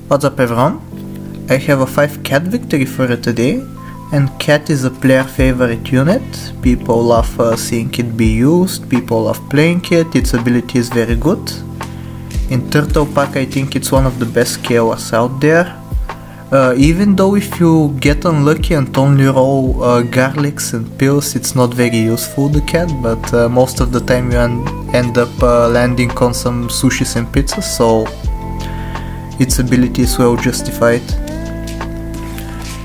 What's up everyone? I have a 5 cat victory for you today, and cat is a player favorite unit. People love seeing it be used, people love playing it, its ability is very good. In Turtle Pack I think it's one of the best KOs out there. Even though if you get unlucky and only roll garlics and pills, it's not very useful, the cat, but most of the time you end up landing on some sushis and pizzas, so its ability is well justified.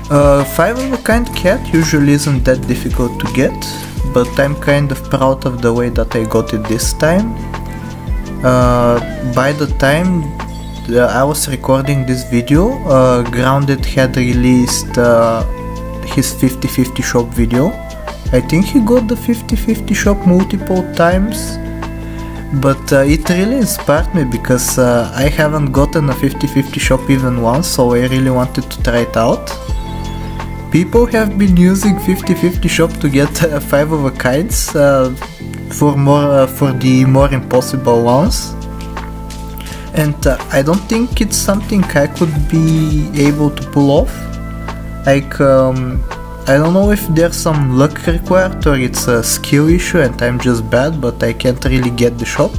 5 of a kind cat usually isn't that difficult to get, but I'm kind of proud of the way that I got it this time. By the time I was recording this video, Grounded had released his 50/50 shop video. I think he got the 50/50 shop multiple times, but it really inspired me because I haven't gotten a 50/50 shop even once, so I really wanted to try it out. People have been using 50/50 shop to get 5 of a kinds for the more impossible ones. And I don't think it's something I could be able to pull off. Like, I don't know if there's some luck required or it's a skill issue and I'm just bad, but I can't really get the shop.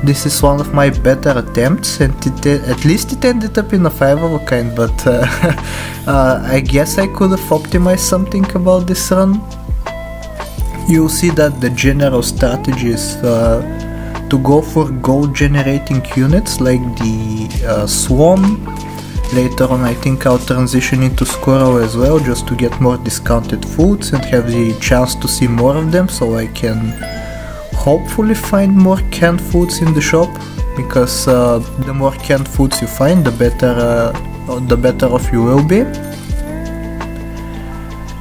This is one of my better attempts, and at least it ended up in a 5 of a kind, but I guess I could have optimized something about this run. You'll see that the general strategy is to go for gold generating units like the Swarm. Later on I think I'll transition into Squirrel as well, just to get more discounted foods and have the chance to see more of them, so I can hopefully find more canned foods in the shop, because the more canned foods you find, the better off you will be.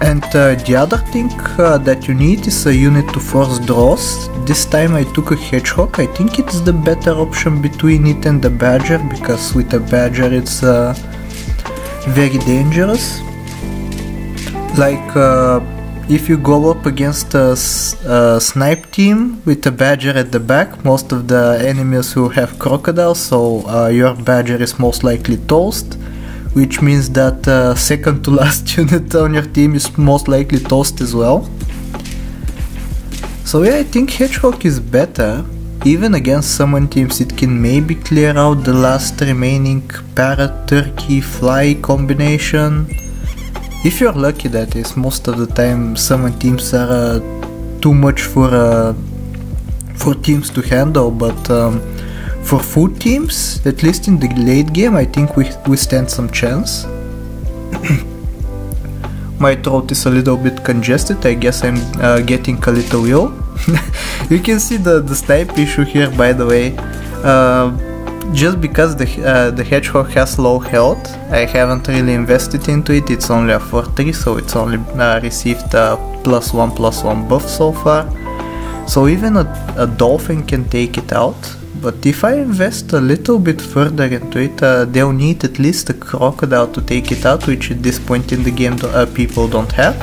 And the other thing that you need is a unit to force draws. This time I took a hedgehog. I think it's the better option between it and the badger, because with a badger it's very dangerous. Like if you go up against a snipe team with a badger at the back, most of the enemies will have crocodiles, so your badger is most likely toast, which means that second to last unit on your team is most likely toast as well. So yeah, I think hedgehog is better. Even against summon teams it can maybe clear out the last remaining parrot, turkey, fly combination. If you're lucky, that is. Most of the time summon teams are too much for teams to handle, but for food teams, at least in the late game, I think we stand some chance. My throat is a little bit congested, I guess I'm getting a little ill. You can see the snipe issue here, by the way. Just because the hedgehog has low health, I haven't really invested into it. It's only a 4/3, so it's only received a +1/+1 buff so far. So even a dolphin can take it out. But if I invest a little bit further into it, they'll need at least a crocodile to take it out, which at this point in the game people don't have.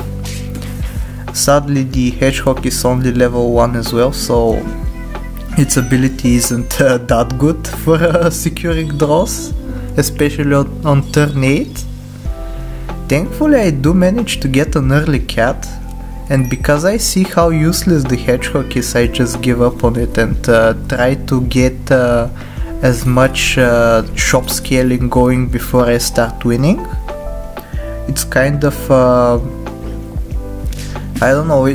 Sadly, the hedgehog is only level 1 as well, so its ability isn't that good for securing draws, especially on turn 8. Thankfully I do manage to get an early cat, and because I see how useless the hedgehog is, I just give up on it and try to get as much shop scaling going before I start winning. It's kind of I don't know,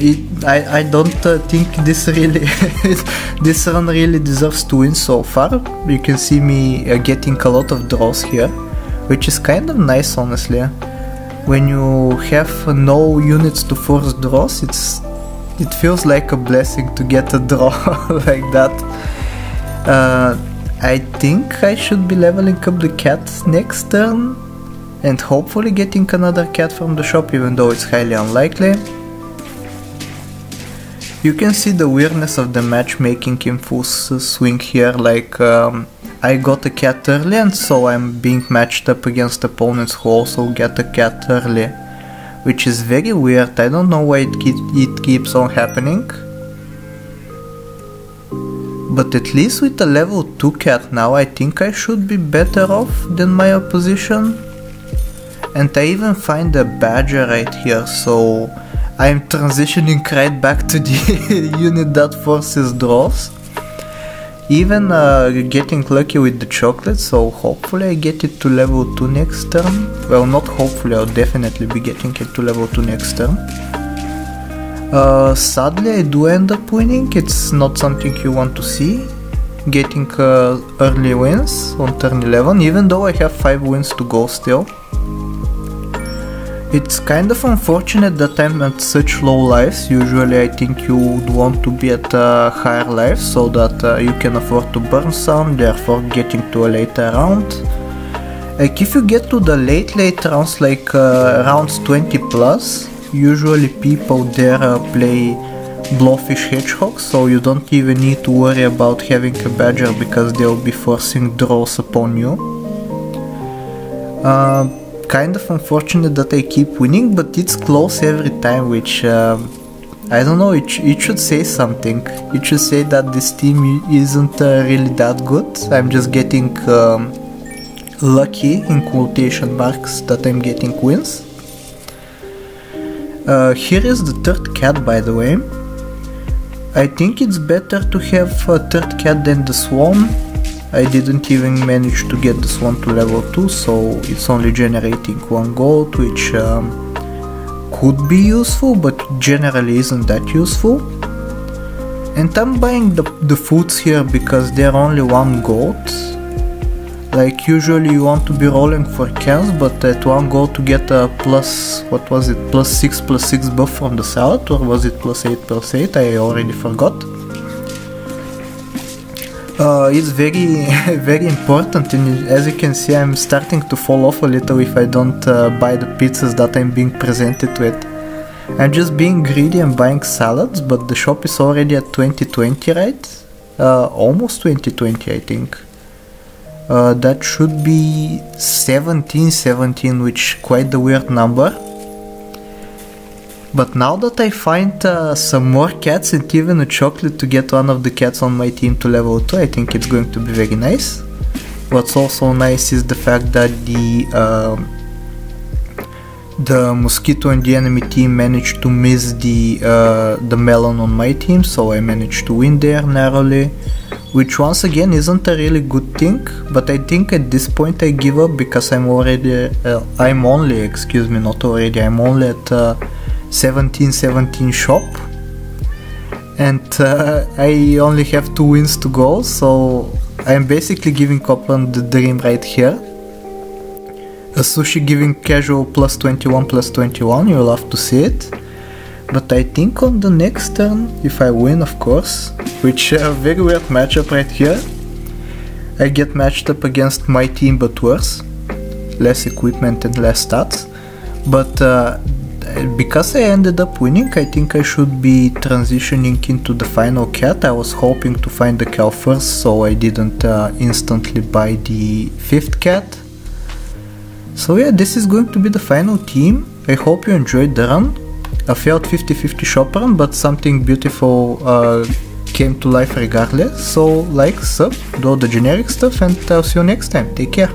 I don't think this really this run really deserves to win so far. You can see me getting a lot of draws here, which is kind of nice, honestly. When you have no units to force draws, it feels like a blessing to get a draw like that. I think I should be leveling up the cat next turn and hopefully getting another cat from the shop, even though it's highly unlikely. You can see the weirdness of the matchmaking in full swing here, like I got a cat early, and so I'm being matched up against opponents who also get a cat early, which is very weird. I don't know why it keeps on happening. But at least with a level 2 cat now, I think I should be better off than my opposition. And I even find a badger right here, so I'm transitioning right back to the unit that forces draws. Even getting lucky with the chocolate, so hopefully I get it to level 2 next turn. Well, not hopefully, I'll definitely be getting it to level 2 next turn. Sadly I do end up winning, it's not something you want to see. Getting early wins on turn 11, even though I have 5 wins to go still. It's kind of unfortunate that I'm at such low lives. Usually I think you would want to be at higher lives so that you can afford to burn some, therefore getting to a later round. Like if you get to the late rounds, like rounds 20 plus, usually people there play blowfish hedgehogs, so you don't even need to worry about having a badger because they'll be forcing draws upon you. Kind of unfortunate that I keep winning, but it's close every time, which I don't know, it should say something. It should say that this team isn't really that good. I'm just getting lucky, in quotation marks, that I'm getting wins. Here is the third cat, by the way. I think it's better to have a third cat than the swan. I didn't even manage to get this one to level 2, so it's only generating 1 gold, which could be useful, but generally isn't that useful. And I'm buying the foods here because they're only 1 gold. Like usually you want to be rolling for cans, but at 1 gold to get a plus, what was it, +6/+6 buff from the salad, or was it +8/+8, I already forgot. It's very important, and as you can see I'm starting to fall off a little if I don't buy the pizzas that I'm being presented with. I'm just being greedy and buying salads, but the shop is already at 2020, right? Almost 2020 I think. That should be 1717, which quite the weird number. But now that I find some more cats and even a chocolate to get one of the cats on my team to level 2, I think it's going to be very nice. What's also nice is the fact that the mosquito and the enemy team managed to miss the melon on my team, so I managed to win there narrowly, which once again isn't a really good thing, but I think at this point I give up because I'm only at 1717 shop, and I only have 2 wins to go, so I'm basically giving up on the dream right here. A sushi giving casual +21/+21, you'll have to see it. But I think on the next turn, if I win of course, which a very weird matchup right here, I get matched up against my team but worse, less equipment and less stats, but because I ended up winning, I think I should be transitioning into the final cat. I was hoping to find the cow first, so I didn't instantly buy the 5th cat. So yeah, this is going to be the final team. I hope you enjoyed the run. A failed 50-50 shop run, but something beautiful came to life regardless. So like, sub, do all the generic stuff, and I'll see you next time. Take care.